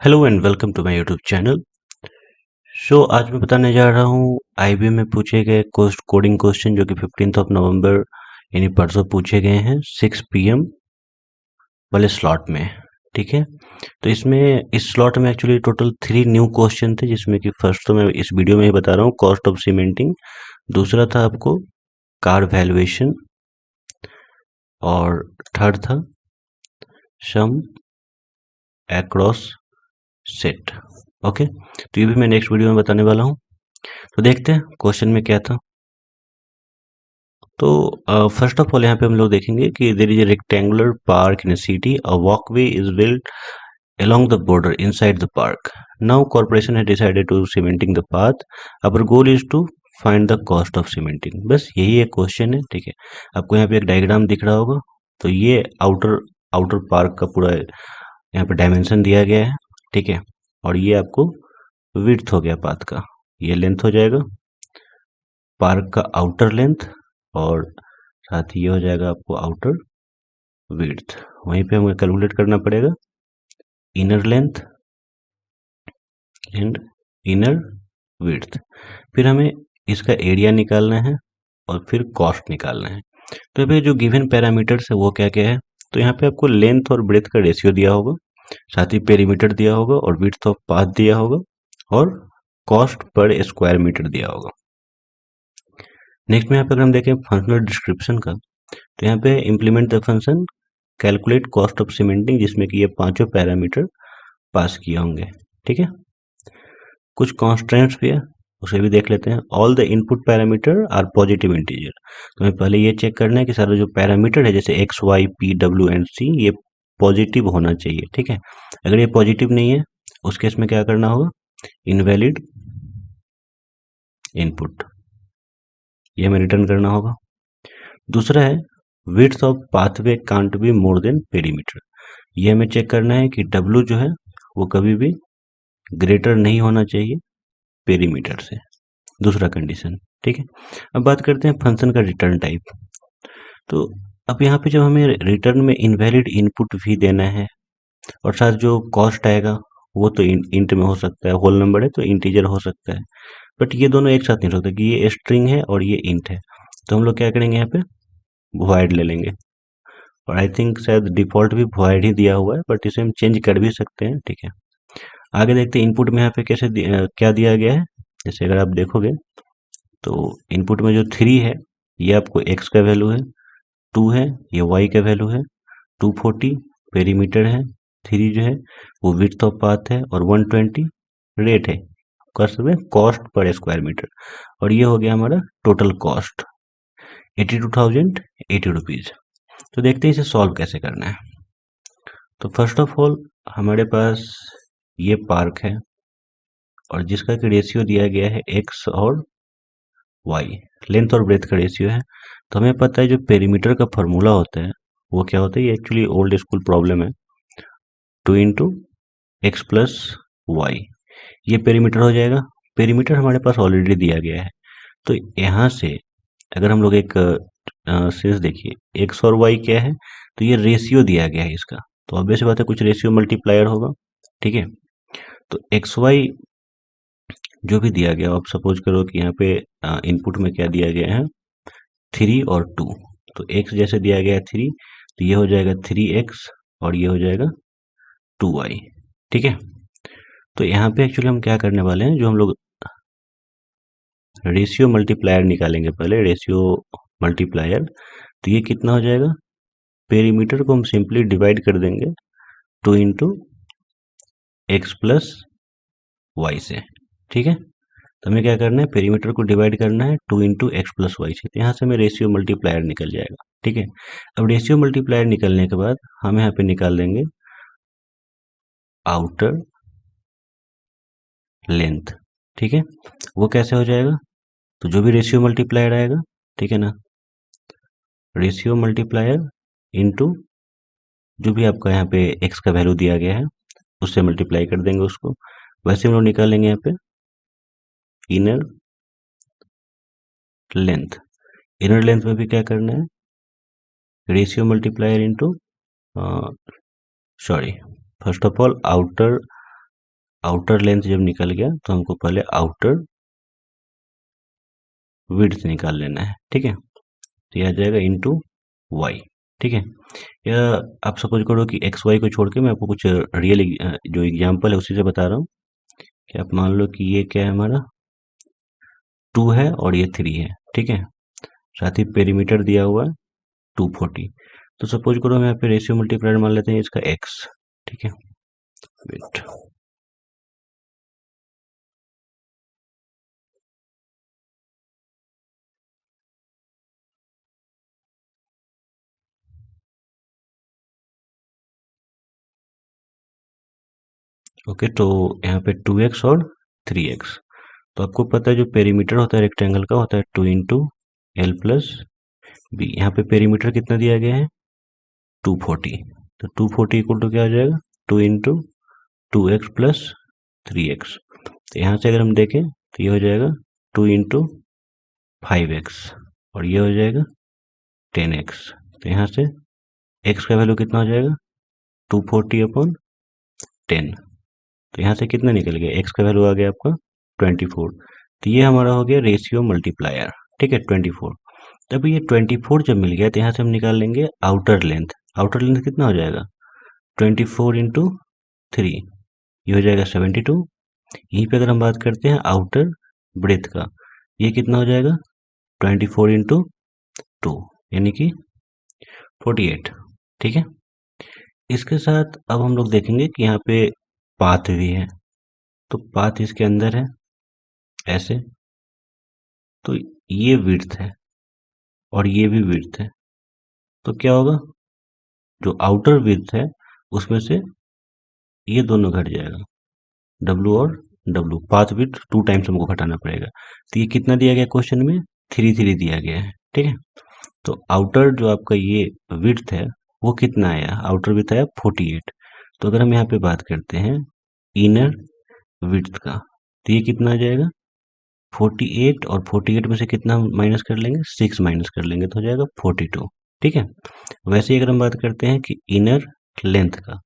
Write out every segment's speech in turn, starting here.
Hello and welcome to my YouTube channel. आज मैं बताने जा रहा हूँ आईबीएम में पूछे गए कोडिंग क्वेश्चन जो कि 15th ऑफ नवंबर यानी परसों पूछे गए हैं 6 पीएम वाले स्लॉट में। ठीक है, तो इसमें इस स्लॉट में एक्चुअली टोटल 3 न्यू क्वेश्चन थे, जिसमें कि फर्स्ट तो मैं इस वीडियो में ही बता रहा हूँ, कॉस्ट ऑफ सीमेंटिंग। दूसरा था आपको कार वैल्यूएशन, और थर्ड था सम एक्रॉस सेट। ओके, तो ये भी मैं नेक्स्ट वीडियो में बताने वाला हूँ। तो देखते हैं क्वेश्चन में क्या था। तो फर्स्ट ऑफ ऑल यहाँ पे हम लोग देखेंगे कि there is a rectangular park in a city. A walkway is built along the border inside the park. Now corporation has decided to cementing the path. Our goal is to find the cost of cementing. बस यही एक question है। ठीक है, आपको यहाँ पे एक डायग्राम दिख रहा होगा। तो ये आउटर आउटर पार्क का पूरा यहाँ पे डायमेंशन दिया गया है। ठीक है, और ये आपको विड्थ हो गया पाथ का, ये लेंथ हो जाएगा पार्क का आउटर लेंथ, और साथ ही ये हो जाएगा आपको आउटर विड्थ। वहीं पे हमें कैलकुलेट करना पड़ेगा inner length and inner width. फिर हमें इसका एरिया निकालना है और फिर कॉस्ट निकालना है। तो भाई जो गिवन पैरामीटर्स है वो क्या क्या है, तो यहाँ पे आपको लेंथ और ब्रेथ का रेशियो दिया होगा, साथ ही पेरीमीटर दिया होगा, और विड्थ ऑफ पाथ दिया होगा, और कॉस्ट पर स्क्वायर मीटर दिया होगा। नेक्स्ट में यहाँ पे अगर हम देखें फंक्शनल डिस्क्रिप्शन का, तो यहाँ पे implement the function calculate cost of cementing, जिसमें कि ये पांचों पैरामीटर पास किए होंगे। ठीक है, कुछ कॉन्स्टेंट्स भी है, उसे भी देख लेते हैं। All the input parameter are positive integer. तो हमें पहले ये चेक करना है कि सारा जो पैरामीटर है जैसे X Y P W and C ये पॉजिटिव होना चाहिए। ठीक है, अगर ये पॉजिटिव नहीं है उस केस में क्या करना होगा, इनवैलिड इनपुट, ये हमें रिटर्न करना होगा। दूसरा है width of pathway can't be more than perimeter. ये हमें चेक करना है कि W जो है वो कभी भी ग्रेटर नहीं होना चाहिए पेरीमीटर से, दूसरा कंडीशन। ठीक है, अब बात करते हैं फंक्शन का रिटर्न टाइप। तो अब यहाँ पे जब हमें रिटर्न में इनवैलिड इनपुट भी देना है, और साथ जो कॉस्ट आएगा वो तो इंट में हो सकता है, होल नंबर है तो इंटीजर हो सकता है, बट ये दोनों एक साथ नहीं हो सकता कि ये स्ट्रिंग है और ये इंट है। तो हम लोग क्या करेंगे, यहाँ पे वॉइड ले लेंगे, और आई थिंक शायद डिफॉल्ट भी वॉइड ही दिया हुआ है, बट इसे हम चेंज कर भी सकते हैं। ठीक है, आगे देखते हैं इनपुट में यहाँ पे कैसे क्या दिया गया है। जैसे अगर आप देखोगे तो इनपुट में जो 3 है ये आपको x का वैल्यू है, 2 है ये y का वैल्यू है, 240 पेरीमीटर है, 3 जो है वो विड्थ ऑफ पाथ है, और 120 रेट है, कर सकते हैं कॉस्ट पर स्क्वायर मीटर। और ये हो गया हमारा टोटल कॉस्ट 82,080 रुपीज। तो देखते हैं इसे सॉल्व कैसे करना है। तो फर्स्ट ऑफ ऑल हमारे पास ये पार्क है, और जिसका कि रेशियो दिया गया है x और y, लेंथ और ब्रेथ का रेशियो है। तो हमें पता है जो पेरीमीटर का फॉर्मूला होता है वो क्या होता है, ये एक्चुअली ओल्ड स्कूल प्रॉब्लम है, 2 इंटू एक्स प्लस वाई, ये पेरीमीटर हो जाएगा। पेरीमीटर हमारे पास ऑलरेडी दिया गया है, तो यहाँ से अगर हम लोग एक सेंस देखिए एक्स और वाई क्या है, तो ये रेशियो दिया गया है इसका, तो ऑब्वियस बात है कुछ रेशियो मल्टीप्लायर होगा। ठीक है, तो एक्स वाई जो भी दिया गया, आप सपोज करो कि यहाँ पे इनपुट में क्या दिया गया है, 3 और 2। तो x जैसे दिया गया है 3, तो ये हो जाएगा 3x, और ये हो जाएगा 2y। ठीक है, तो यहाँ पे एक्चुअली हम क्या करने वाले हैं, जो हम लोग रेशियो मल्टीप्लायर निकालेंगे, पहले रेशियो मल्टीप्लायर, तो ये कितना हो जाएगा, पेरीमीटर को हम सिंपली डिवाइड कर देंगे 2 इंटू एक्स प्लस वाई से। ठीक है, तो हमें क्या करना है, पेरीमीटर को डिवाइड करना है 2 इंटू एक्स प्लस वाई से, तो यहाँ से हमें रेशियो मल्टीप्लायर निकल जाएगा। ठीक है, अब रेशियो मल्टीप्लायर निकलने के बाद हम यहाँ पे निकाल देंगे आउटर लेंथ। ठीक है, वो कैसे हो जाएगा, तो जो भी रेशियो मल्टीप्लायर आएगा, ठीक है ना, रेशियो मल्टीप्लायर इनटू जो भी आपका यहाँ पे एक्स का वैल्यू दिया गया है उससे मल्टीप्लाई कर देंगे उसको। वैसे हम लोग निकालेंगे यहाँ पे इनर लेंथ। इनर लेंथ में भी क्या करना है, ratio multiplier into sorry first of all outer outer length जब निकल गया तो हमको पहले आउटर विड्थ निकाल लेना है, ठीक है। तो यह आ जाएगा इंटू वाई, ठीक है। या आप सपोज करो कि एक्स वाई को छोड़ के मैं आपको कुछ रियल जो एग्जांपल है उसी से बता रहा हूँ कि आप मान लो कि ये क्या है हमारा 2 है और ये 3 है, ठीक है। साथ ही पेरीमीटर दिया हुआ है 240। तो सपोज करो हम यहाँ पे रेशियो मल्टीप्लायर मान लेते हैं इसका x, ठीक है। Wait, okay. तो यहाँ पे 2x और 3x। तो आपको पता है जो पेरीमीटर होता है रेक्टेंगल का होता है 2 इंटू एल प्लस बी। यहाँ पे पेरीमीटर कितना दिया गया है 240। तो 240 इक्वल टू क्या हो जाएगा 2 इंटू 2x प्लस 3x। तो यहाँ से अगर हम देखें तो ये हो जाएगा 2 इंटू 5x और ये हो जाएगा 10x। तो यहाँ से x का वैल्यू कितना हो जाएगा 240 अपॉन 10। तो यहाँ से कितना निकल गया x का वैल्यू आ गया आपका 24। तो ये हमारा हो गया रेशियो मल्टीप्लायर, ठीक है 24। तब ये 24 जब मिल गया तो यहाँ से हम निकाल लेंगे आउटर लेंथ। आउटर लेंथ कितना हो जाएगा 24 इंटू 3, ये हो जाएगा 72। यहीं पे अगर हम बात करते हैं आउटर ब्रेथ का, ये कितना हो जाएगा 24 इंटू 2 यानी कि 48, ठीक है। इसके साथ अब हम लोग देखेंगे कि यहाँ पे पाथ भी है। तो पाथ इसके अंदर है ऐसे, तो ये विड्थ है और ये भी विड्थ है। तो क्या होगा जो आउटर विड्थ है उसमें से ये दोनों घट जाएगा, W और W। पाथ विड्थ 2 टाइम्स हमको घटाना पड़ेगा। तो ये कितना दिया गया क्वेश्चन में 3 दिया गया है, ठीक है। तो आउटर जो आपका ये विड्थ है वो कितना आया, आउटर विड्थ आया 48। तो अगर हम यहाँ पे बात करते हैं इनर विड्थ का तो ये कितना आ जाएगा 48, और 48 में से कितना माइनस कर लेंगे 6 माइनस कर लेंगे तो हो जाएगा 42, ठीक है। वैसे ही अगर हम बात करते हैं कि इनर लेंथ का,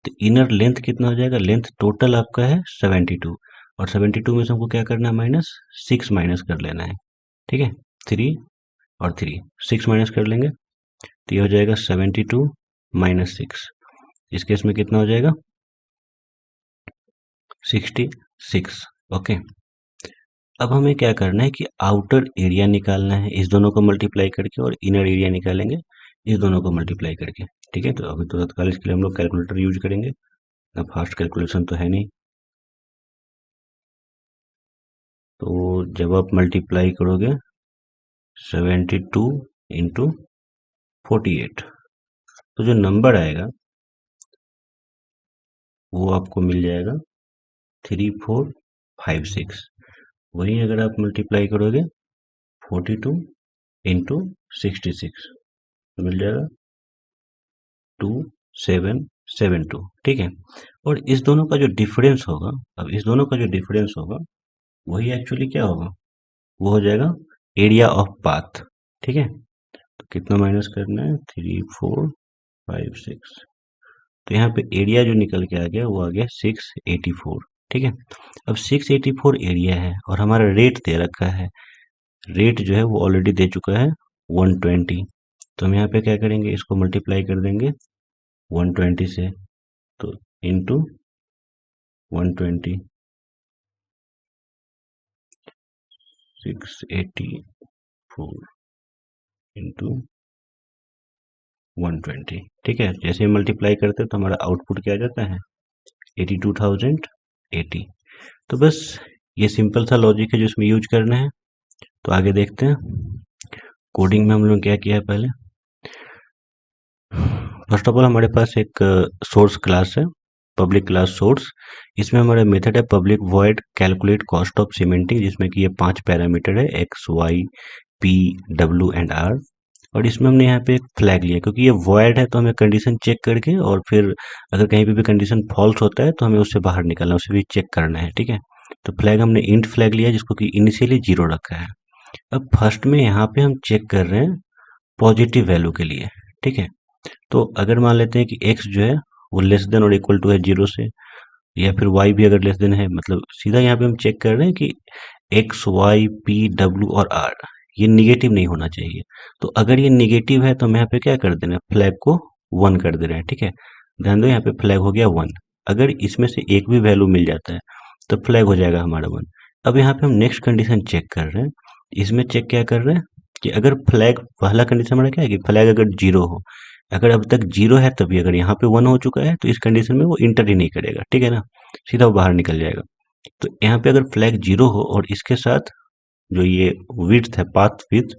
तो इनर लेंथ कितना हो जाएगा, लेंथ टोटल आपका है 72, और 72 में से हमको क्या करना है माइनस 6 माइनस कर लेना है, ठीक है। 3 और 3 6 माइनस कर लेंगे तो ये हो जाएगा 72 माइनस 6। इस केस में कितना हो जाएगा 66, ओके। अब हमें क्या करना है कि आउटर एरिया निकालना है इस दोनों को मल्टीप्लाई करके, और इनर एरिया निकालेंगे इस दोनों को मल्टीप्लाई करके, ठीक है। तो अभी तो तत्काल इसके लिए हम लोग कैलकुलेटर यूज करेंगे, ना फास्ट कैलकुलेशन तो है नहीं। तो जब आप मल्टीप्लाई करोगे 72 इंटू 48, तो जो नंबर आएगा वो आपको मिल जाएगा 3456। वहीं अगर आप मल्टीप्लाई करोगे 42 इंटू 66 तो मिल जाएगा 2772, ठीक है। और इस दोनों का जो डिफरेंस होगा, अब इस दोनों का जो डिफरेंस होगा वही एक्चुअली क्या होगा, वो हो जाएगा एरिया ऑफ पाथ, ठीक है। तो कितना माइनस करना है 3456। तो यहाँ पे एरिया जो निकल के आ गया वो आ गया 684, ठीक है। अब 684 एरिया है और हमारा रेट दे रखा है, रेट जो है वो ऑलरेडी दे चुका है 120। तो हम यहाँ पे क्या करेंगे इसको मल्टीप्लाई कर देंगे 120 से, तो इंटू 120 684 इंटू 120, ठीक है। जैसे मल्टीप्लाई करते हैं तो हमारा आउटपुट क्या आ जाता है 82,080। तो बस ये सिंपल सा लॉजिक है जो इसमें यूज करना है। तो आगे देखते हैं कोडिंग में हम लोग क्या किया है पहले। फर्स्ट ऑफ ऑल हमारे पास एक सोर्स क्लास है, पब्लिक क्लास सोर्स। इसमें हमारा मेथड है public void calculate cost of cementing, जिसमें कि ये 5 पैरामीटर है X Y P W and R. और इसमें हमने यहाँ पे एक फ्लैग लिया क्योंकि ये वॉइड है, तो हमें कंडीशन चेक करके और फिर अगर कहीं पे भी कंडीशन फॉल्स होता है तो हमें उससे बाहर निकलना, उसे भी चेक करना है, ठीक है। तो फ्लैग हमने इंट फ्लैग लिया जिसको कि इनिशियली 0 रखा है। अब फर्स्ट में यहाँ पे हम चेक कर रहे हैं पॉजिटिव वैल्यू के लिए, ठीक है। तो अगर मान लेते हैं कि x जो है वो लेस देन और इक्वल टू है 0 से, या फिर y भी अगर लेस देन है, मतलब सीधा यहाँ पे हम चेक कर रहे हैं कि x y p w और r ये निगेटिव नहीं होना चाहिए। तो अगर ये निगेटिव है तो हम यहाँ पे क्या कर दे रहे हैं, फ्लैग को 1 कर दे रहे हैं। ठीक है, ध्यान दो यहाँ पे फ्लैग हो गया 1। अगर इसमें से एक भी वैल्यू मिल जाता है तो फ्लैग हो जाएगा हमारा 1। अब यहाँ पे हम नेक्स्ट कंडीशन चेक कर रहे हैं। इसमें चेक क्या कर रहे हैं कि अगर फ्लैग, पहला कंडीशन हमारा क्या है कि फ्लैग अगर जीरो हो, अगर अब तक जीरो है तभी, अगर यहाँ पे 1 हो चुका है तो इस कंडीशन में वो इंटर ही नहीं करेगा। ठीक है ना, सीधा वो बाहर निकल जाएगा। तो यहाँ पे अगर फ्लैग जीरो हो और इसके साथ जो ये विड्थ है, पाथ विड्थ,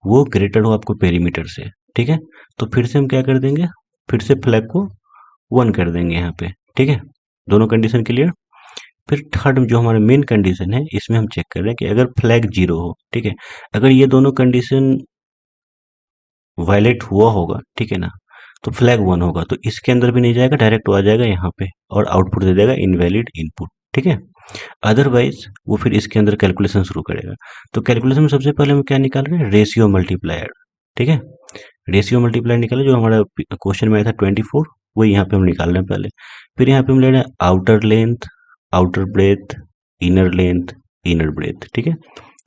वो ग्रेटर हो आपको पेरीमीटर से, ठीक है, तो फिर से हम क्या कर देंगे, फिर से फ्लैग को 1 कर देंगे यहाँ पे। ठीक है, दोनों कंडीशन क्लियर। फिर थर्ड जो हमारा मेन कंडीशन है, इसमें हम चेक कर रहे हैं कि अगर फ्लैग जीरो हो, ठीक है, अगर ये दोनों कंडीशन वायलेट हुआ होगा, ठीक है ना, तो फ्लैग 1 होगा, तो इसके अंदर भी नहीं जाएगा, डायरेक्ट आ जाएगा यहाँ पे और आउटपुट दे देगा इनवैलिड इनपुट। ठीक है, अदरवाइज वो फिर इसके अंदर कैलकुलेशन शुरू करेगा। तो कैलकुलेशन में सबसे पहले हम क्या निकाल रहे हैं, रेशियो मल्टीप्लायर। ठीक है, रेशियो मल्टीप्लायर निकाले, जो हमारा क्वेश्चन में आया था 24, वही यहाँ पे हम निकाल रहे हैं पहले। फिर यहाँ पे हम ले रहे हैं outer length, outer breadth, inner length, inner breadth. ठीक है,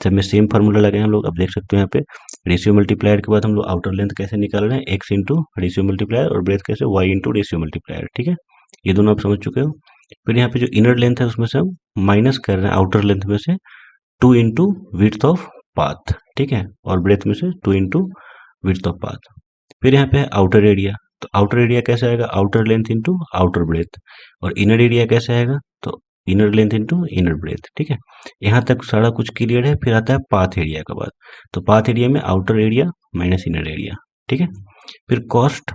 सब में सेम फार्मूला लगाए हम लोग। अब देख सकते हो यहाँ पे रेशियो मल्टीप्लायर के बाद हम लोग आउटर लेंथ कैसे निकाल रहे हैं, एक्स इंटू रेशियो मल्टीप्लायर, और ब्रेथ कैसे, वाई इंटू रेशियो मल्टीप्लायर। ठीक है, ये दोनों आप समझ चुके हो। फिर यहाँ पे जो इनर लेंथ है उसमें से हम माइनस कर रहे हैं आउटर लेंथ में से 2 इंटू विड्थ ऑफ पाथ। ठीक है, और ब्रेथ में से 2 इंटू विड्थ ऑफ पाथ। फिर यहाँ पे है आउटर एरिया, तो आउटर एरिया कैसे आएगा, outer length into outer breadth. और इनर एरिया कैसे आएगा, तो inner length into inner breadth. ठीक है, यहाँ तक सारा कुछ क्लियर है। फिर आता है पाथ एरिया का बात, तो पाथ एरिया में outer area minus inner area. ठीक है, फिर कॉस्ट,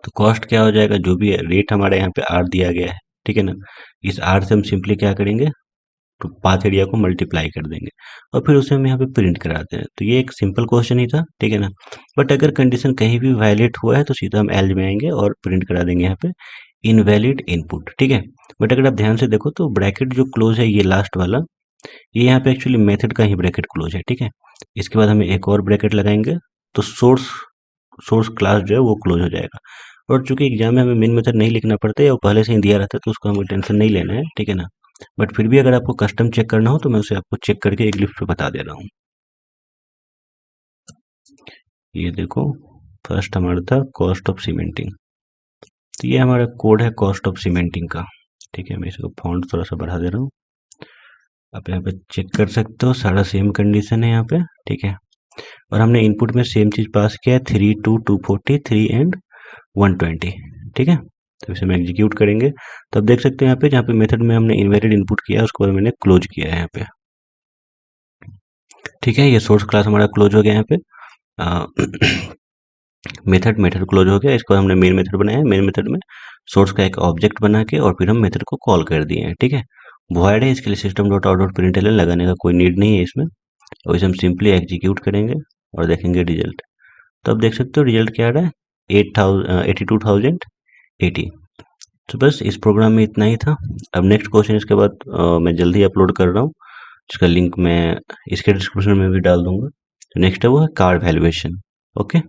तो कॉस्ट क्या हो जाएगा, जो भी रेट हमारे यहाँ पे आर दिया गया है, ठीक है ना, इस आर से हम सिंपली क्या करेंगे, तो पाथ एरिया को मल्टीप्लाई कर देंगे और फिर उसे हम यहाँ पे प्रिंट कराते हैं। तो ये एक सिंपल क्वेश्चन ही था, ठीक है ना। बट अगर कंडीशन कहीं भी वायलेट हुआ है तो सीधा हम एल्ज में आएंगे और प्रिंट करा देंगे यहाँ पे इनवैलिड इनपुट। ठीक है, बट अगर आप ध्यान से देखो तो ब्रैकेट जो क्लोज है ये लास्ट वाला, ये यहाँ पे एक्चुअली मेथड का ही ब्रैकेट क्लोज है। ठीक है, इसके बाद हमें एक और ब्रैकेट लगाएंगे तो सोर्स सोर्स क्लास जो है वो क्लोज हो जाएगा। और चूंकि एग्जाम में हमें मेन मेथड नहीं लिखना पड़ता है, वो पहले से ही दिया रहता है, तो उसको हमें टेंशन नहीं लेना है। ठीक है ना, बट फिर भी अगर आपको कस्टम चेक करना हो तो मैं उसे आपको चेक करके एक लिस्ट पे बता दे रहा हूँ। ये देखो, फर्स्ट हमारा था कॉस्ट ऑफ सीमेंटिंग, तो ये हमारा कोड है कॉस्ट ऑफ सीमेंटिंग का। ठीक है, मैं इसको फॉन्ट थोड़ा सा बढ़ा दे रहा हूँ, आप यहाँ पे चेक कर सकते हो, सारा सेम कंडीशन है यहाँ पे। ठीक है, और हमने इनपुट में सेम चीज पास किया है, 3 2 240 3 एंड 120। ठीक है, तो इसे हम एग्जीक्यूट करेंगे तो अब देख सकते हैं यहाँ पे, जहाँ पे मेथड में हमने इनवैलिड इनपुट किया है उसको बाद मैंने क्लोज किया है यहाँ पे। ठीक है, ये सोर्स क्लास हमारा क्लोज हो गया यहाँ पे। मेथड मेथड क्लोज हो गया, इसको हमने मेन मेथड बनाया है। मेन मेथड में सोर्स का एक ऑब्जेक्ट बना के और फिर हम मेथड को कॉल कर दिए हैं। ठीक है, वॉइड है, इसके लिए system dot out dot println लगाने का कोई नीड नहीं है इसमें, और इसे हम सिंपली एग्जीक्यूट करेंगे और देखेंगे रिजल्ट। तो अब देख सकते हो रिजल्ट क्या आ रहा है, 82,080। तो बस इस प्रोग्राम में इतना ही था। अब नेक्स्ट क्वेश्चन इसके बाद मैं जल्दी अपलोड कर रहा हूँ, जिसका लिंक मैं इसके डिस्क्रिप्शन में भी डाल दूंगा। तो नेक्स्ट है वो है कार वैल्यूएशन। ओके।